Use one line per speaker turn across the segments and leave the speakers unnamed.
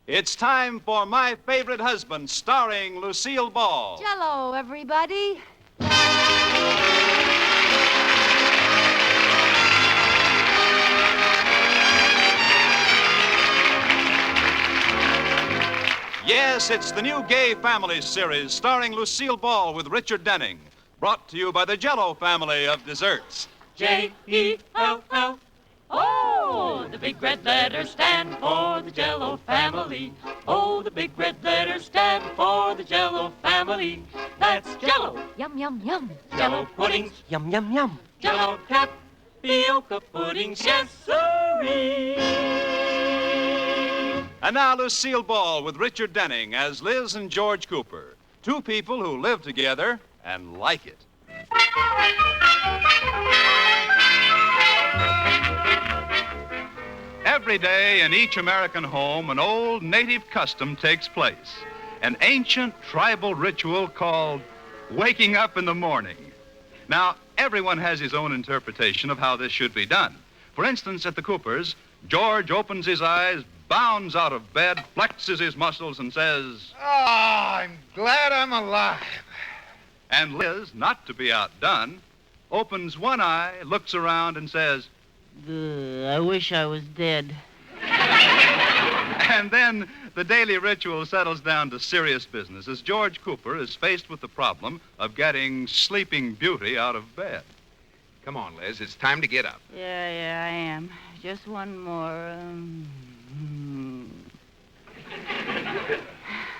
It's time for My Favorite Husband, starring Lucille Ball.
Jell-O, everybody.
Yes, it's the new Gay Families series starring Lucille Ball with Richard Denning. Brought to you by the Jell-O family of desserts.
J-E-L-L. Oh, the big red letters stand for the Jell-O family. Oh, the big red letters stand for the Jell-O family. That's Jell-O.
Yum, yum, yum.
Jell-O puddings.
Yum, yum, yum.
Jell-O tapioca puddings. Yes, sirree.
And now Lucille Ball with Richard Denning as Liz and George Cooper. Two people who live together and like it. Every day in each American home, an old native custom takes place. An ancient tribal ritual called waking up in the morning. Now, everyone has his own interpretation of how this should be done. For instance, at the Coopers, George opens his eyes, bounds out of bed, flexes his muscles, and says,
"Oh, I'm glad I'm alive."
And Liz, not to be outdone, opens one eye, looks around, and says,
I wish I was dead.
and then the daily ritual settles down to serious business as George Cooper is faced with the problem of getting Sleeping Beauty out of bed.
Come on, Liz, it's time to get up.
Yeah, I am. Just one more.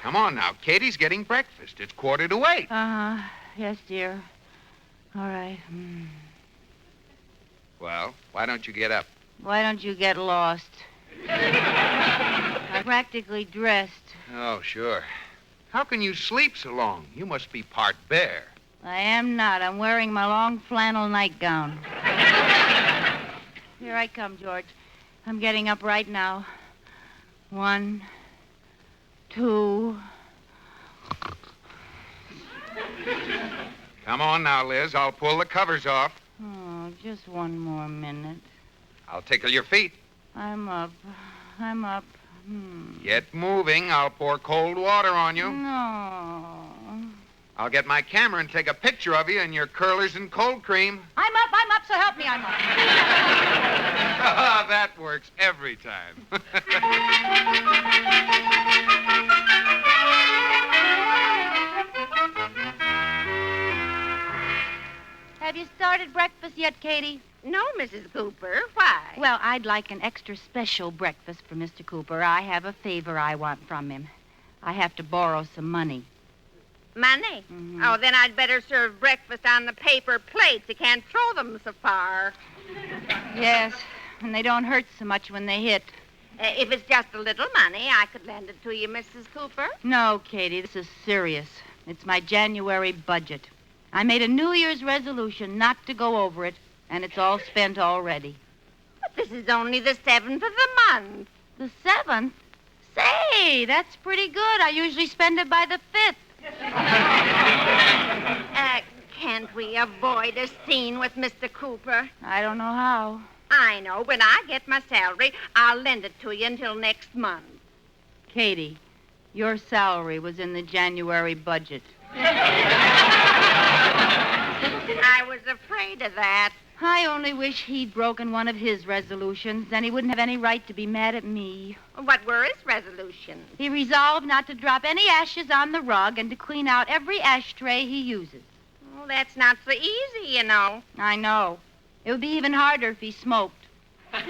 Come on now, Katie's getting breakfast. It's 7:45.
Yes, dear. All right.
Well, why don't you get up?
Why don't you get lost? I'm practically dressed.
Oh, sure. How can you sleep so long? You must be part bear.
I am not. I'm wearing my long flannel nightgown. Here I come, George. I'm getting up right now. 1, 2.
Come on now, Liz. I'll pull the covers off.
Oh, just one more minute.
I'll tickle your feet.
I'm up.
Get moving. I'll pour cold water on you.
No.
I'll get my camera and take a picture of you and your curlers and cold cream.
I'm up, so help me, I'm up.
That works every time.
Have you started breakfast yet, Katie?
No, Mrs. Cooper. Why?
Well, I'd like an extra special breakfast for Mr. Cooper. I have a favor I want from him. I have to borrow some money.
Money?
Mm-hmm.
Oh, then I'd better serve breakfast on the paper plates. You can't throw them so far.
Yes, and they don't hurt so much when they hit.
If it's just a little money, I could lend it to you, Mrs. Cooper.
No, Katie, this is serious. It's my January budget. I made a New Year's resolution not to go over it, and it's all spent already.
But this is only the 7th of the month.
The 7th? Say, that's pretty good. I usually spend it by the 5th.
Can't we avoid a scene with Mr. Cooper?
I don't know how.
I know. When I get my salary, I'll lend it to you until next month.
Katie, your salary was in the January budget.
I was afraid of that.
I only wish he'd broken one of his resolutions. Then he wouldn't have any right to be mad at me.
What were his resolutions?
He resolved not to drop any ashes on the rug and to clean out every ashtray he uses.
Well, that's not so easy, you know.
I know. It would be even harder if he smoked.
I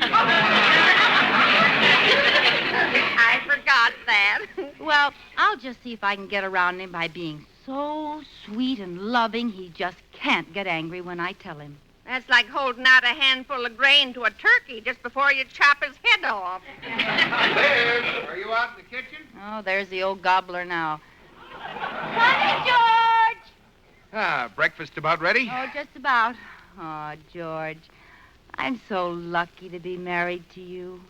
forgot that.
Well, I'll just see if I can get around him by being so sweet and loving he just can't get angry when I tell him.
That's like holding out a handful of grain to a turkey just before you chop his head off.
Liz, are you out in the kitchen?
Oh, there's the old gobbler now. Honey, George!
Breakfast about ready?
Oh, just about. Oh, George, I'm so lucky to be married to you.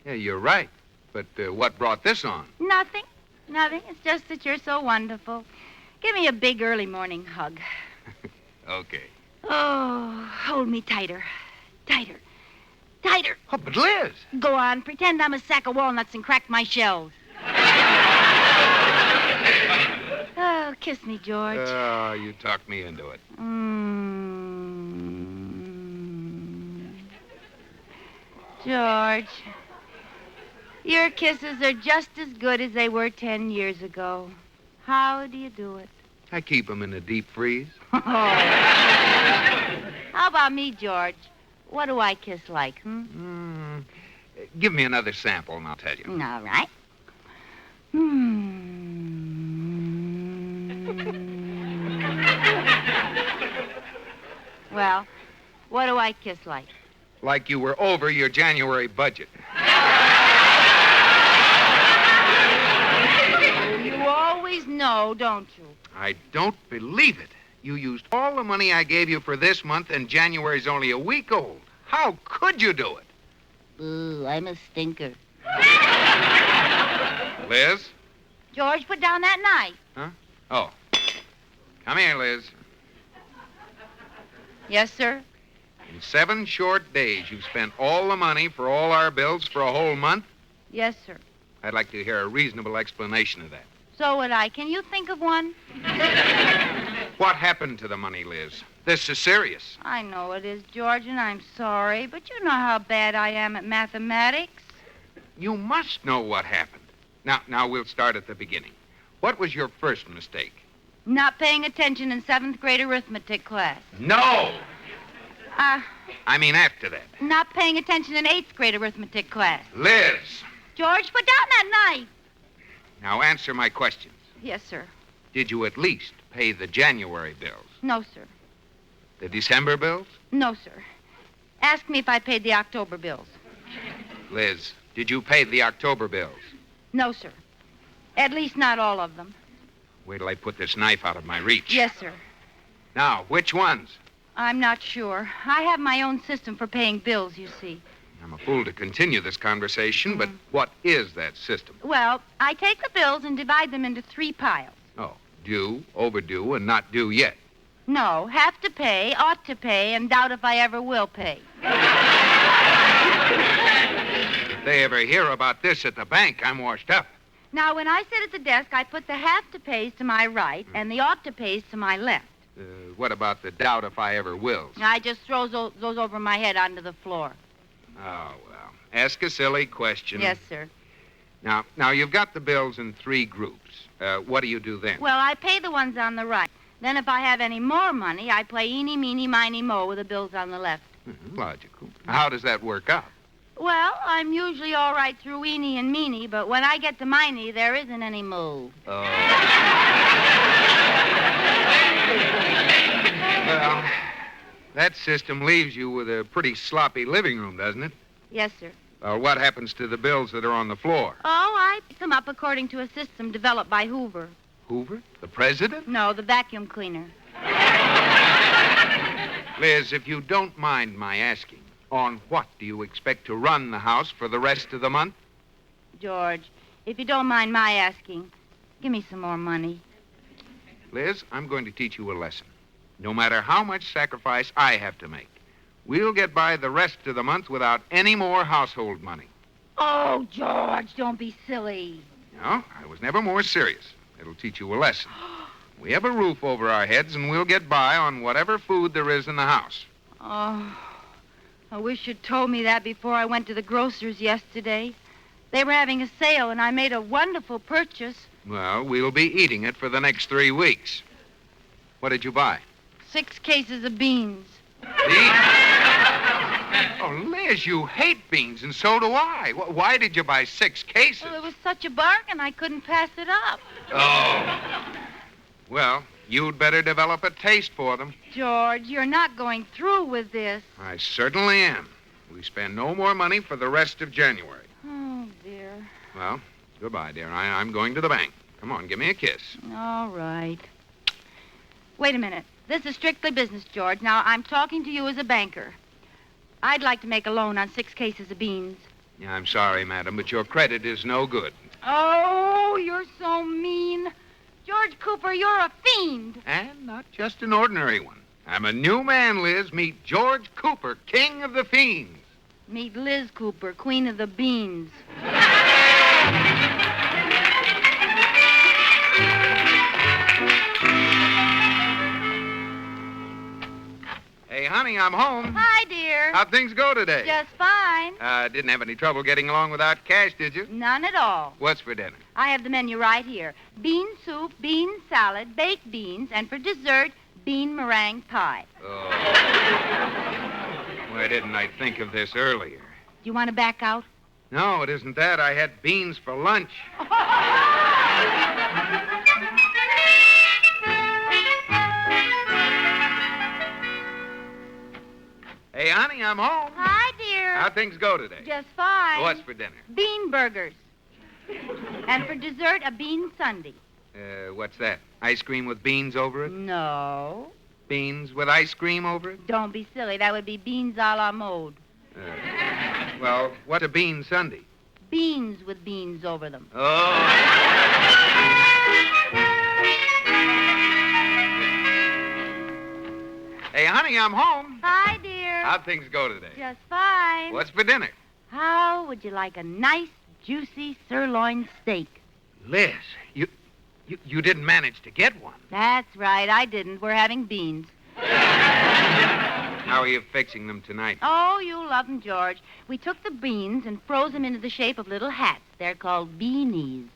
Yeah, you're right. But what brought this on?
Nothing. It's just that you're so wonderful. Give me a big early morning hug.
Okay.
Oh, hold me tighter. Tighter.
Oh, but Liz.
Go on, pretend I'm a sack of walnuts and crack my shells. Kiss me, George.
Oh, you talked me into it.
George, your kisses are just as good as they were 10 years ago. How do you do it?
I keep them in a deep freeze.
How about me, George? What do I kiss like,
Give me another sample and I'll tell you.
All right. Well, what do I kiss like?
Like you were over your January budget.
You always know, don't you?
I don't believe it. You used all the money I gave you for this month, and January's only a week old. How could you do it?
Ooh, I'm a stinker.
Liz?
George, put down that knife.
Huh? Oh. Come here, Liz.
Yes, sir?
In 7 short days, you've spent all the money for all our bills for a whole month?
Yes, sir.
I'd like to hear a reasonable explanation of that.
So would I. Can you think of one?
What happened to the money, Liz? This is serious.
I know it is, George, and I'm sorry, but you know how bad I am at mathematics.
You must know what happened. Now we'll start at the beginning. What was your first mistake?
Not paying attention in 7th grade arithmetic class.
No! I mean after that.
Not paying attention in 8th grade arithmetic class.
Liz!
George, put down that knife.
Now answer my questions.
Yes, sir.
Did you at least pay the January bills?
No, sir.
The December bills?
No, sir. Ask me if I paid the October bills.
Liz, did you pay the October bills?
No, sir. At least not all of them.
Wait till I put this knife out of my reach.
Yes, sir.
Now, which ones?
I'm not sure. I have my own system for paying bills, you see.
I'm a fool to continue this conversation, but what is that system?
Well, I take the bills and divide them into 3 piles.
Oh, due, overdue, and not due yet.
No, have to pay, ought to pay, and doubt if I ever will pay.
If they ever hear about this at the bank, I'm washed up.
Now, when I sit at the desk, I put the have to pays to my right and the ought to pays to my left.
What about the doubt if I ever will?
I just throw those over my head onto the floor.
Oh, well. Ask a silly question.
Yes, sir.
Now you've got the bills in 3 groups. What do you do then?
Well, I pay the ones on the right. Then if I have any more money, I play eeny, meeny, miny, mo with the bills on the left.
Logical. How does that work out?
Well, I'm usually all right through eeny and meeny, but when I get to miny, there isn't any mo.
Oh. Well, that system leaves you with a pretty sloppy living room, doesn't it?
Yes, sir.
What happens to the bills that are on the floor?
Oh, I pick them up according to a system developed by Hoover.
Hoover? The president?
No, the vacuum cleaner.
Liz, if you don't mind my asking, on what do you expect to run the house for the rest of the month?
George, if you don't mind my asking, give me some more money.
Liz, I'm going to teach you a lesson. No matter how much sacrifice I have to make, we'll get by the rest of the month without any more household money.
Oh, George, don't be silly.
No, I was never more serious. It'll teach you a lesson. We have a roof over our heads, and we'll get by on whatever food there is in the house.
Oh, I wish you'd told me that before I went to the grocer's yesterday. They were having a sale, and I made a wonderful purchase.
Well, we'll be eating it for the next 3 weeks. What did you buy?
6 cases of beans.
Beans? Oh, Liz, you hate beans, and so do I. Why did you buy 6 cases?
Well, it was such a bargain, I couldn't pass it up.
Oh. Well, you'd better develop a taste for them.
George, you're not going through with this.
I certainly am. We spend no more money for the rest of January.
Oh, dear.
Well, goodbye, dear. I'm going to the bank. Come on, give me a kiss.
All right. Wait a minute. This is strictly business, George. Now, I'm talking to you as a banker. I'd like to make a loan on 6 cases of beans.
Yeah, I'm sorry, madam, but your credit is no good.
Oh, you're so mean. George Cooper, you're a fiend.
And not just an ordinary one. I'm a new man, Liz. Meet George Cooper, king of the fiends.
Meet Liz Cooper, queen of the beans.
I'm home.
Hi, dear.
How'd things go today?
Just fine.
Didn't have any trouble getting along without cash, did you?
None at all.
What's for dinner?
I have the menu right here. Bean soup, bean salad, baked beans, and for dessert, bean meringue pie.
Oh. Why didn't I think of this earlier?
Do you want to back out?
No, it isn't that. I had beans for lunch. Hey, honey, I'm home.
Hi, dear.
How'd things go today?
Just fine.
What's for dinner?
Bean burgers. And for dessert, a bean sundae.
What's that? Ice cream with beans over it?
No.
Beans with ice cream over it?
Don't be silly. That would be beans a la mode.
Well, what's a bean sundae?
Beans with beans over them.
Oh. Hey, honey, I'm home.
Hi, dear.
How'd things go today?
Just fine.
What's for dinner?
How would you like a nice, juicy sirloin steak?
Liz, you didn't manage to get one.
That's right. I didn't. We're having beans.
How are you fixing them tonight?
Oh, you'll love them, George. We took the beans and froze them into the shape of little hats. They're called beanies.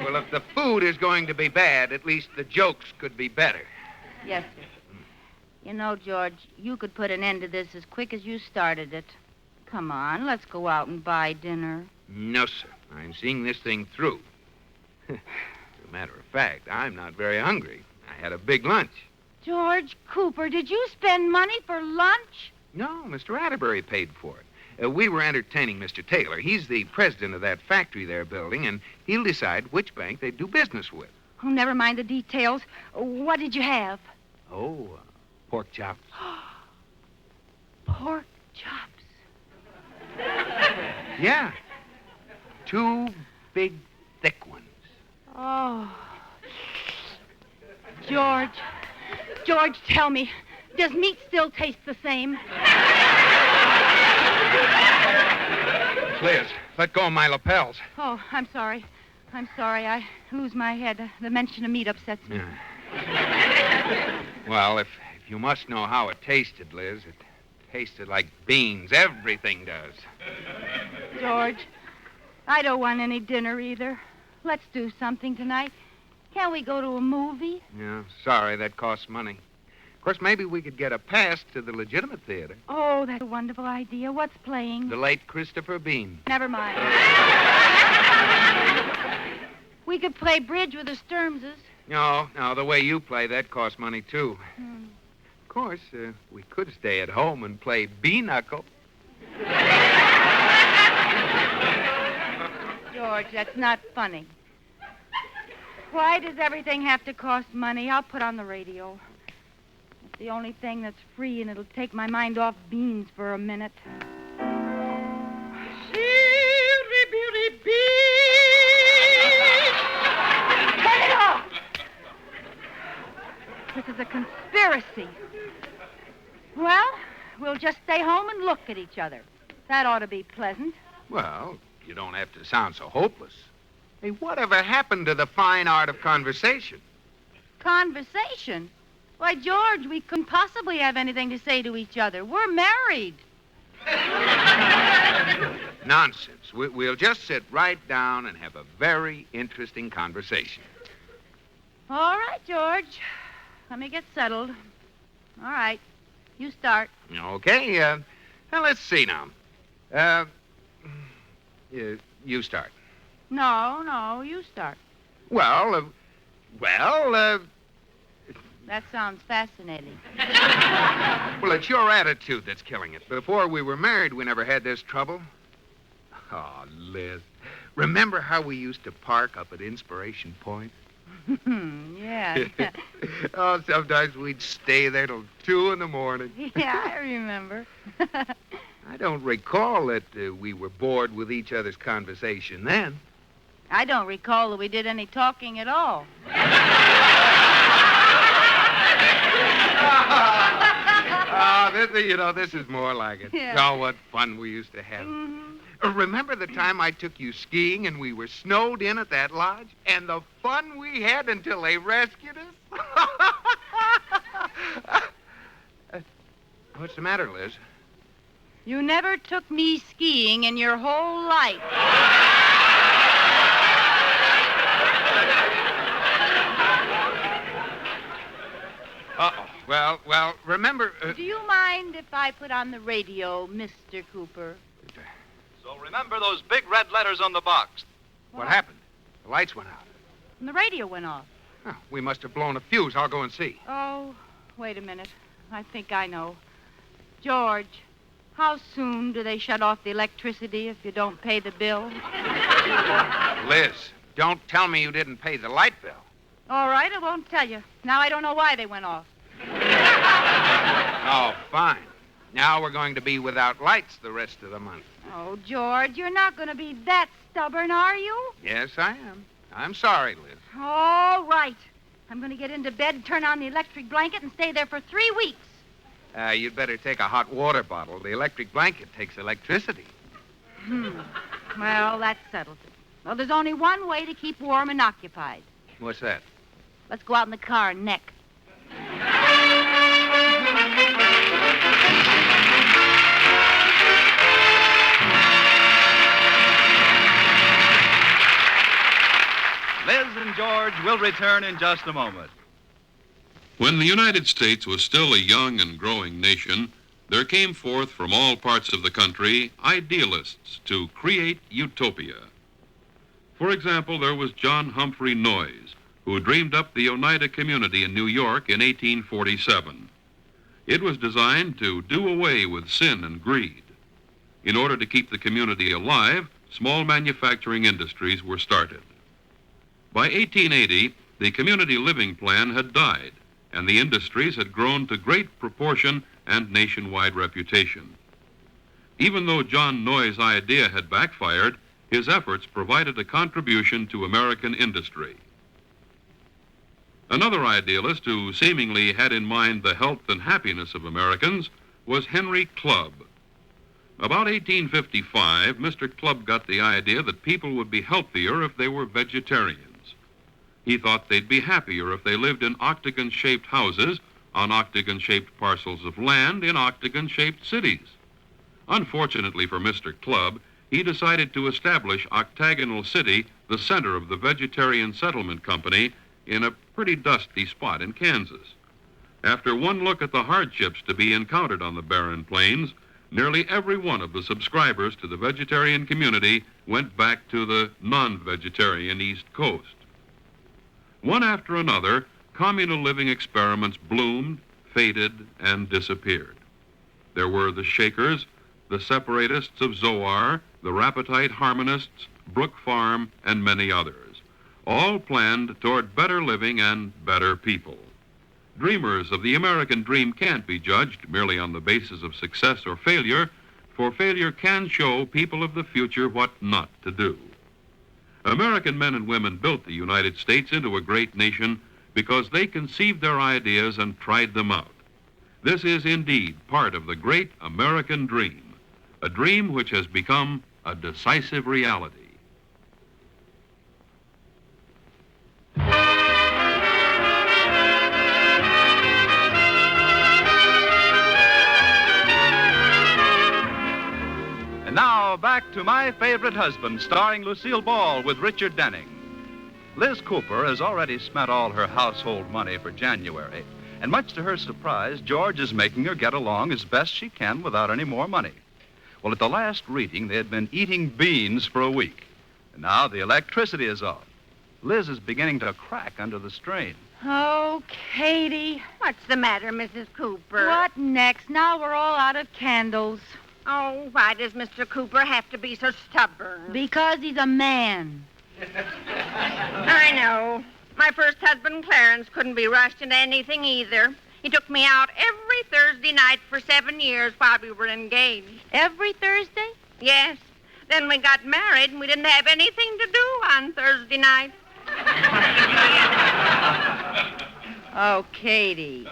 Well, if the food is going to be bad, at least the jokes could be better.
Yes, sir. You know, George, you could put an end to this as quick as you started it. Come on, let's go out and buy dinner.
No, sir. I'm seeing this thing through. As a matter of fact, I'm not very hungry. I had a big lunch.
George Cooper, did you spend money for lunch?
No, Mr. Atterbury paid for it. We were entertaining Mr. Taylor. He's the president of that factory they're building, and he'll decide which bank they do business with.
Oh, never mind the details. What did you have?
Oh, pork chops.
Pork chops.
Yeah. 2 big, thick ones.
Oh. George, tell me, does meat still taste the same?
Liz, let go of my lapels.
Oh, I'm sorry. I lose my head. The mention of meat upsets me.
Well, if you must know how it tasted, Liz, it tasted like beans. Everything does.
George, I don't want any dinner either. Let's do something tonight. Can't we go to a movie?
Yeah, sorry, that costs money. Of course, maybe we could get a pass to the legitimate theater.
Oh, that's a wonderful idea. What's playing?
The late Christopher Bean.
Never mind. We could play bridge with the Sturmses.
No, the way you play, that costs money, too. Of course, we could stay at home and play B-knuckle.
George, that's not funny. Why does everything have to cost money? I'll put on the radio. It's the only thing that's free, and it'll take my mind off beans for a minute. Turn it off! This is a conspiracy. Well, we'll just stay home and look at each other. That ought to be pleasant.
Well, you don't have to sound so hopeless. Hey, whatever happened to the fine art of conversation?
Conversation? Why, George, we couldn't possibly have anything to say to each other. We're married.
Nonsense. We'll just sit right down and have a very interesting conversation.
All right, George. Let me get settled. All right. You start.
Okay, now let's see now. You start.
No, you start.
Well,
That sounds fascinating.
well, it's your attitude that's killing it. Before we were married, we never had this trouble. Oh, Liz, remember how we used to park up at Inspiration Point?
Yeah.
Oh, sometimes we'd stay there till 2 in the morning.
Yeah, I remember.
I don't recall that we were bored with each other's conversation then.
I don't recall that we did any talking at all.
This is more like it.
Yeah.
Oh, what fun we used to have.
Mm-hmm.
Remember the time I took you skiing and we were snowed in at that lodge? And the fun we had until they rescued us? What's the matter, Liz?
You never took me skiing in your whole life.
Uh-oh. Well, remember...
Do you mind if I put on the radio, Mr. Cooper?
So remember those big red letters on the box.
What happened? The lights went out.
And the radio went off.
Oh, we must have blown a fuse. I'll go and see.
Oh, wait a minute. I think I know. George, how soon do they shut off the electricity if you don't pay the bill?
Liz, don't tell me you didn't pay the light bill.
All right, I won't tell you. Now I don't know why they went off.
Oh, fine. Now we're going to be without lights the rest of the month.
Oh, George, you're not going to be that stubborn, are you?
Yes, I am. I'm sorry, Liz.
All right. I'm going to get into bed, turn on the electric blanket, and stay there for 3 weeks.
You'd better take a hot water bottle. The electric blanket takes electricity.
Well, that settles it. Well, there's only one way to keep warm and occupied.
What's that?
Let's go out in the car and neck.
Liz and George will return in just a moment.
When the United States was still a young and growing nation, there came forth from all parts of the country idealists to create utopia. For example, there was John Humphrey Noyes, who dreamed up the Oneida Community in New York in 1847. It was designed to do away with sin and greed. In order to keep the community alive, small manufacturing industries were started. By 1880, the community living plan had died, and the industries had grown to great proportion and nationwide reputation. Even though John Noyes' idea had backfired, his efforts provided a contribution to American industry. Another idealist who seemingly had in mind the health and happiness of Americans was Henry Clubb. About 1855, Mr. Clubb got the idea that people would be healthier if they were vegetarians. He thought they'd be happier if they lived in octagon-shaped houses on octagon-shaped parcels of land in octagon-shaped cities. Unfortunately for Mr. Clubb, he decided to establish Octagonal City, the center of the Vegetarian Settlement Company, in a pretty dusty spot in Kansas. After one look at the hardships to be encountered on the barren plains, nearly every one of the subscribers to the vegetarian community went back to the non-vegetarian East Coast. One after another, communal living experiments bloomed, faded, and disappeared. There were the Shakers, the Separatists of Zoar, the Rapatite Harmonists, Brook Farm, and many others, all planned toward better living and better people. Dreamers of the American dream can't be judged merely on the basis of success or failure, for failure can show people of the future what not to do. American men and women built the United States into a great nation because they conceived their ideas and tried them out. This is indeed part of the great American dream, a dream which has become a decisive reality.
And now, back to My Favorite Husband, starring Lucille Ball with Richard Denning. Liz Cooper has already spent all her household money for January, and much to her surprise, George is making her get along as best she can without any more money. Well, at the last reading, they had been eating beans for a week, and now the electricity is off. Liz is beginning to crack under the strain.
Oh, Katie.
What's the matter, Mrs. Cooper?
What next? Now we're all out of candles.
Oh, why does Mr. Cooper have to be so stubborn?
Because he's a man.
I know. My first husband, Clarence, couldn't be rushed into anything either. He took me out every Thursday night for 7 years while we were engaged.
Every Thursday?
Yes. Then we got married, and we didn't have anything to do on Thursday night.
Oh, Katie.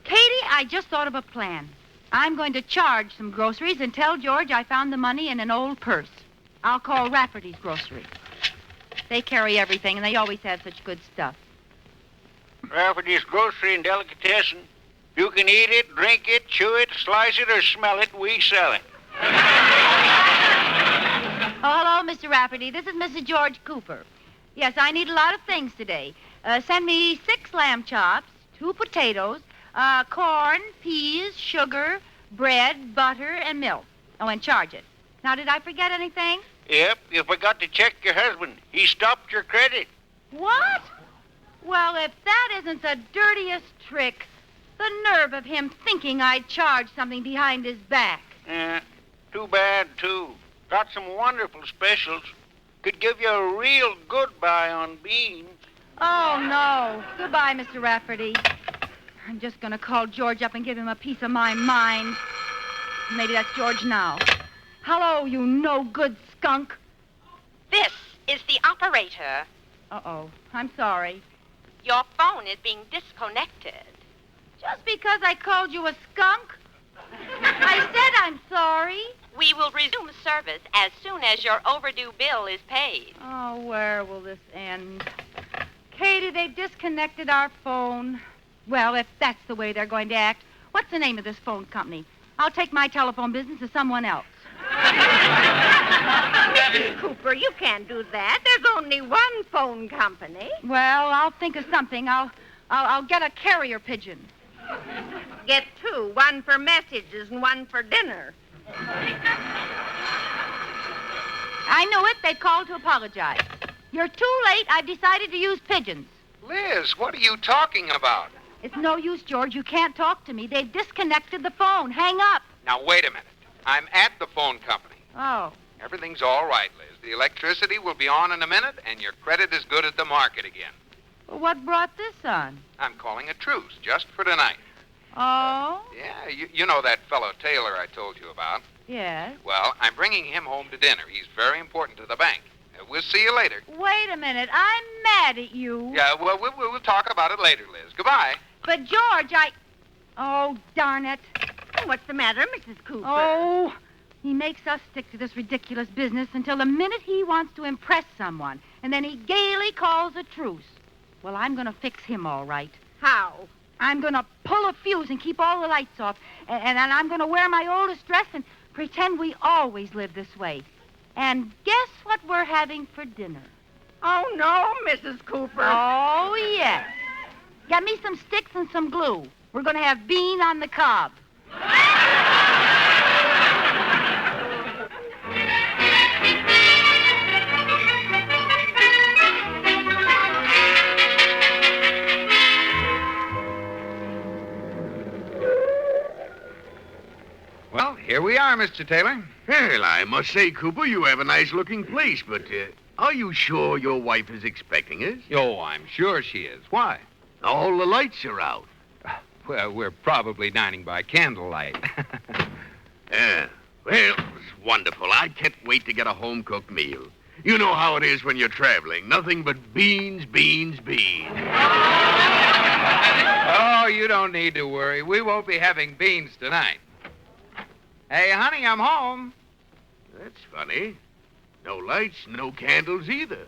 Katie, I just thought of a plan. I'm going to charge some groceries and tell George I found the money in an old purse. I'll call Rafferty's Grocery. They carry everything, and they always have such good stuff.
Rafferty's Grocery and Delicatessen. You can eat it, drink it, chew it, slice it, or smell it. We sell it.
Oh, hello, Mr. Rafferty. This is Mrs. George Cooper. Yes, I need a lot of things today. Send me 6 lamb chops, 2 potatoes, corn, peas, sugar, bread, butter, and milk. Oh, and charge it. Now, did I forget anything?
Yep, you forgot to check your husband. He stopped your credit.
What? Well, if that isn't the dirtiest trick, the nerve of him thinking I'd charge something behind his back.
Too bad, too. Got some wonderful specials. Could give you a real good buy on beans.
Oh, no. Goodbye, Mr. Rafferty. I'm just going to call George up and give him a piece of my mind. Maybe that's George now. Hello, you no-good skunk.
This is the operator.
Uh-oh. I'm sorry.
Your phone is being disconnected.
Just because I called you a skunk? I said I'm sorry.
We will resume service as soon as your overdue bill is paid.
Oh, where will this end? Katie, they've disconnected our phone. Well, if that's the way they're going to act, what's the name of this phone company? I'll take my telephone business to someone else.
Mrs. Cooper, you can't do that. There's only one phone company.
Well, I'll think of something. I'll get a carrier pigeon.
Get 2, one for messages and one for dinner.
I knew it. They called to apologize. You're too late. I've decided to use pigeons.
Liz, what are you talking about?
It's no use, George. You can't talk to me. They've disconnected the phone. Hang up.
Now, wait a minute. I'm at the phone company.
Oh.
Everything's all right, Liz. The electricity will be on in a minute, and your credit is good at the market again.
Well, what brought this on?
I'm calling a truce just for tonight.
Oh?
Yeah, you know that fellow Taylor I told you about.
Yes.
Well, I'm bringing him home to dinner. He's very important to the bank. We'll see you later.
Wait a minute. I'm mad at you.
Yeah, well, we'll talk about it later, Liz. Goodbye.
But, George, Oh, darn it.
What's the matter, Mrs. Cooper?
Oh, he makes us stick to this ridiculous business until the minute he wants to impress someone, and then he gaily calls a truce. Well, I'm going to fix him all right.
How?
I'm going to pull a fuse and keep all the lights off, and I'm going to wear my oldest dress and pretend we always live this way. And guess what we're having for dinner?
Oh, no, Mrs. Cooper.
Oh, yes. Get me some sticks and some glue. We're going to have bean on the cob.
Well, here we are, Mr. Taylor.
Well, I must say, Cooper, you have a nice-looking place, but are you sure your wife is expecting us?
Oh, I'm sure she is. Why?
All the lights are out.
Well, we're probably dining by candlelight.
Well, it's wonderful. I can't wait to get a home-cooked meal. You know how it is when you're traveling. Nothing but beans, beans, beans.
Oh, you don't need to worry. We won't be having beans tonight. Hey, honey, I'm home.
That's funny. No lights, no candles either.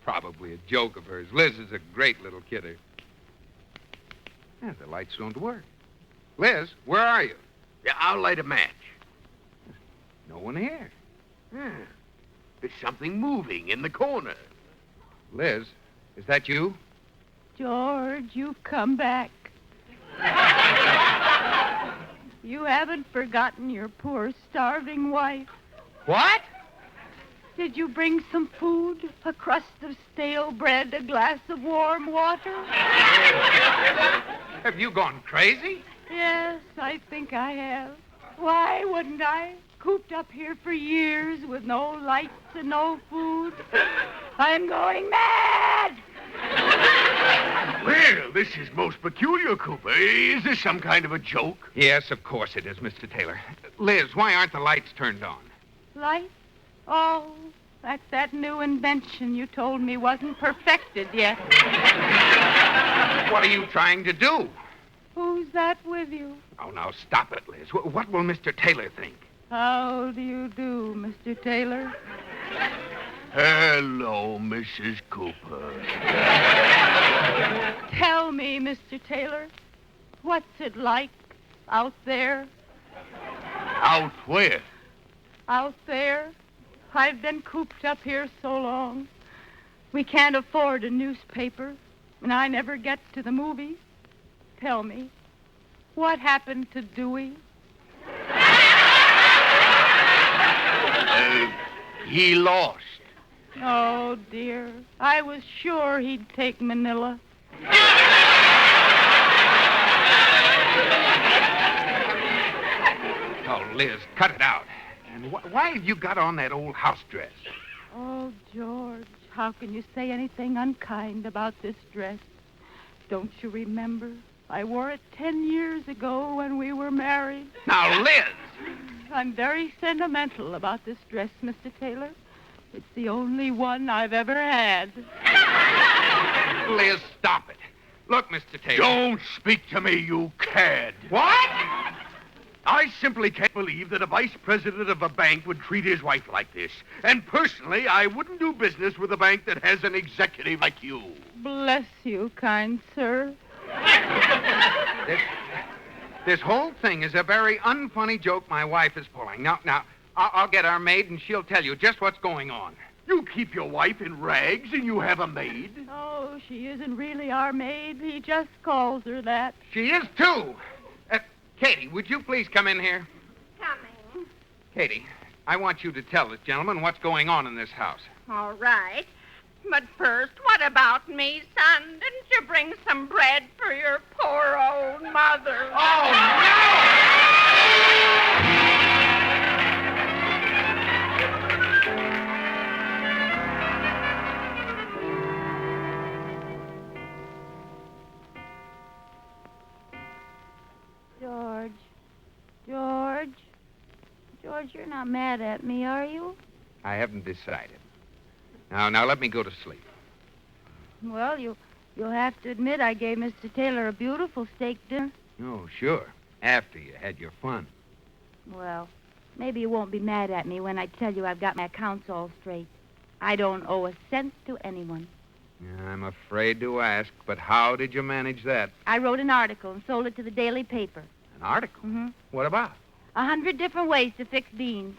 Probably a joke of hers. Liz is a great little kidder. Yeah, the lights don't work. Liz, where are you?
Yeah, I'll light a match.
No one here.
Yeah. There's something moving in the corner.
Liz, is that you?
George, you've come back. You haven't forgotten your poor, starving wife.
What?
Did you bring some food? A crust of stale bread, a glass of warm water?
Have you gone crazy?
Yes, I think I have. Why wouldn't I? Cooped up here for years with no lights and no food. I'm going mad!
Well, this is most peculiar, Cooper. Is this some kind of a joke?
Yes, of course it is, Mr. Taylor. Liz, why aren't the lights turned on?
Lights? Oh, that's that new invention you told me wasn't perfected yet.
What are you trying to do?
Who's that with you?
Oh, now stop it, Liz. What will Mr. Taylor think?
How do you do, Mr. Taylor?
Hello, Mrs. Cooper.
Tell me, Mr. Taylor, What's it like out there?
Out where?
Out there. I've been cooped up here so long. We can't afford a newspaper, and I never get to the movies. Tell me, what happened to Dewey?
He lost.
Oh, dear. I was sure he'd take Manila.
Oh, Liz, cut it out. And why have you got on that old house dress?
Oh, George, how can you say anything unkind about this dress? Don't you remember? I wore it 10 years ago when we were married.
Now, Liz!
I'm very sentimental about this dress, Mr. Taylor. It's the only one I've ever had.
Liz, stop it. Look, Mr. Taylor.
Don't speak to me, you cad.
What?
I simply can't believe that a vice president of a bank would treat his wife like this. And personally, I wouldn't do business with a bank that has an executive like you.
Bless you, kind sir.
This whole thing is a very unfunny joke my wife is pulling. Now, I'll get our maid and she'll tell you just what's going on.
You keep your wife in rags and you have a maid?
Oh, she isn't really our maid. He just calls her that.
She is, too. Katie, would you please come in here?
Coming.
Katie, I want you to tell this gentleman what's going on in this house.
All right. But first, what about me, son? Didn't you bring some bread for your poor old mother?
Oh, no!
George, you're not mad at me, are you?
I haven't decided. Now let me go to sleep.
Well, you'll have to admit I gave Mr. Taylor a beautiful steak dinner.
Oh, sure. After you had your fun.
Well, maybe you won't be mad at me when I tell you I've got my accounts all straight. I don't owe a cent to anyone.
I'm afraid to ask, but how did you manage that?
I wrote an article and sold it to the daily paper.
An article?
Mm-hmm.
What about?
100 different ways to fix beans.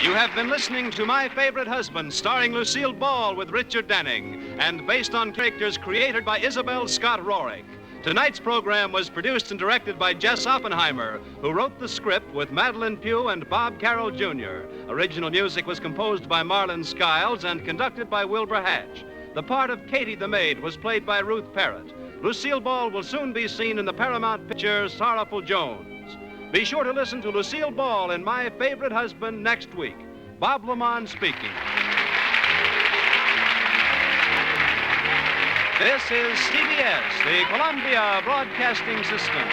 You have been listening to My Favorite Husband, starring Lucille Ball with Richard Denning, and based on characters created by Isabel Scott Rorick. Tonight's program was produced and directed by Jess Oppenheimer, who wrote the script with Madeline Pugh and Bob Carroll Jr. Original music was composed by Marlon Skiles and conducted by Wilbur Hatch. The part of Katie the maid was played by Ruth Parrott. Lucille Ball will soon be seen in the Paramount picture Sorrowful Jones. Be sure to listen to Lucille Ball in My Favorite Husband next week. Bob Lamont speaking. This is CBS, the Columbia Broadcasting System.